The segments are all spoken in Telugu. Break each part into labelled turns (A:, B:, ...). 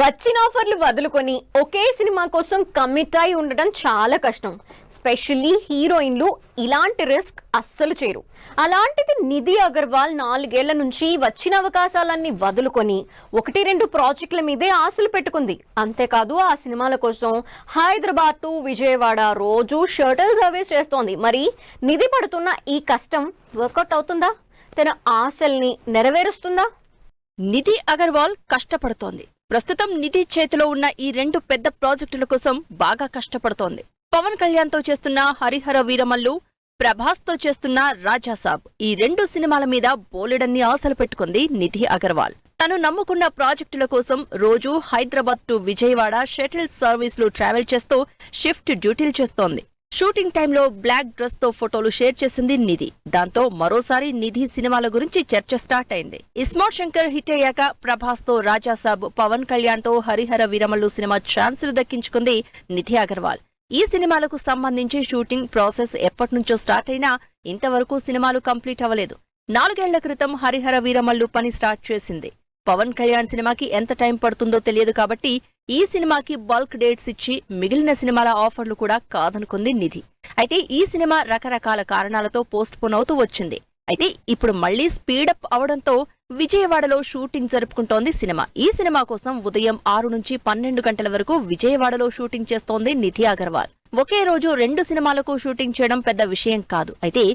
A: వచ్చిన ఆఫర్లు వదులుకొని ఒకే సినిమా కోసం కమిట్ అయి ఉండడం చాలా కష్టం. స్పెషల్లీ హీరోయిన్లు ఇలాంటి రిస్క్ అస్సలు చేయరు. అలాంటిది నిధి అగర్వాల్ 4 ఏళ్ల నుంచి వచ్చిన అవకాశాలన్నీ వదులుకొని 1-2 ప్రాజెక్టుల మీదే ఆశలు పెట్టుకుంది. అంతేకాదు ఆ సినిమాల కోసం హైదరాబాద్ టు విజయవాడ రోజు షటిల్ సర్వీస్ చేస్తోంది. మరి నిధి పడుతున్న ఈ కష్టం వర్కౌట్ అవుతుందా? తన ఆశల్ని నెరవేరుస్తుందా?
B: నిధి అగర్వాల్ కష్టపడుతోంది. ప్రస్తుతం నిధి చేతిలో ఉన్న ఈ 2 పెద్ద ప్రాజెక్టుల కోసం బాగా కష్టపడుతోంది. పవన్ కళ్యాణ్ తో చేస్తున్న హరిహర వీరమల్లు, ప్రభాస్ తో చేస్తున్న రాజాసాబ్, ఈ 2 సినిమాల మీద బోలెడన్ని ఆశలు పెట్టుకుంది నిధి అగర్వాల్. తను నమ్ముకున్న ప్రాజెక్టుల కోసం రోజు హైదరాబాద్ టు విజయవాడ షటిల్ సర్వీసులు ట్రావెల్ చేస్తూ షిఫ్ట్ డ్యూటీలు చేస్తోంది. షూటింగ్ టైంలో బ్లాక్ డ్రెస్ తో ఫోటోలు షేర్ చేసింది నిధి. దాంతో మరోసారి నిధి సినిమాల గురించి చర్చ స్టార్ట్ అయింది. ఇస్మార్ట్ శంకర్ హిట్ అయ్యాక ప్రభాస్ తో రాజాసాబ్, పవన్ కళ్యాణ్ తో హరిహర వీరమల్లు సినిమా ఛాన్సులు దక్కించుకుంది నిధి అగర్వాల్. ఈ సినిమాలకు సంబంధించి షూటింగ్ ప్రాసెస్ ఎప్పటినుంచో స్టార్ట్ అయినా ఇంతవరకు సినిమాలు కంప్లీట్ అవ్వలేదు. 4 ఏళ్ల క్రితం హరిహర వీరమల్లు పని స్టార్ట్ చేసింది. పవన్ కళ్యాణ్ సినిమాకి ఎంత టైం పడుతుందో తెలియదు కాబట్టి ఈ సినిమాకి బల్క్ డేట్స్ ఇచ్చి మిగిలిన సినిమాల ఆఫర్లు కూడా కాదనుకుంది నిధి. అయితే ఈ సినిమా రకరకాల కారణాలతో పోస్ట్ పోన్ అవుతూ వచ్చింది. అయితే ఇప్పుడు మళ్లీ స్పీడప్ అవడంతో విజయవాడలో షూటింగ్ జరుపుకుంటోంది సినిమా. ఈ సినిమా కోసం ఉదయం 6 నుంచి 12 గంటల వరకు విజయవాడలో షూటింగ్ చేస్తోంది నిధి అగర్వాల్. ఒకే రోజు 2 సినిమాలకు షూటింగ్ చేయడం పెద్ద విషయం కాదు. అయితే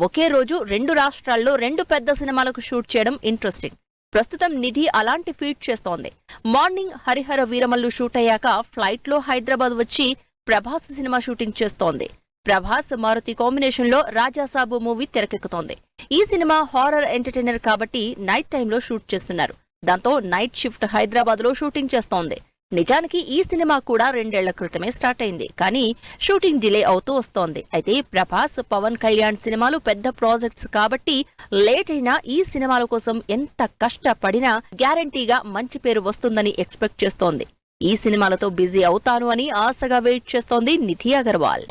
B: ఒకే రోజు 2 రాష్ట్రాల్లో 2 పెద్ద సినిమాలకు షూట్ చేయడం ఇంట్రెస్టింగ్. ప్రస్తుతం నిధి అలాంటి ఫీట్ చేస్తోంది. మార్నింగ్ హరిహర వీరమల్లు షూట్ అయ్యాక ఫ్లైట్ లో హైదరాబాద్ వచ్చి ప్రభాస్ సినిమా షూటింగ్ చేస్తోంది. ప్రభాస్ మారుతి కాంబినేషన్ లో రాజాసాబు మూవీ తెరకెక్కుతోంది. ఈ సినిమా హారర్ ఎంటర్టైనర్ కాబట్టి నైట్ టైంలో షూట్ చేస్తున్నారు. దాంతో నైట్ షిఫ్ట్ హైదరాబాద్ లో షూటింగ్ చేస్తోంది. నిజానికి ఈ సినిమా కూడా 2 ఏళ్ల క్రితమే స్టార్ట్ అయింది. కానీ షూటింగ్ డిలే అవుతూ వస్తోంది. అయితే ప్రభాస్, పవన్ కళ్యాణ్ సినిమాలు పెద్ద ప్రాజెక్ట్స్ కాబట్టి లేట్ అయినా ఈ సినిమాల కోసం ఎంత కష్టపడినా గ్యారంటీగా మంచి పేరు వస్తుందని ఎక్స్పెక్ట్ చేస్తోంది. ఈ సినిమాలతో బిజీ అవుతాను అని ఆశగా వెయిట్ చేస్తోంది నిధి అగర్వాల్.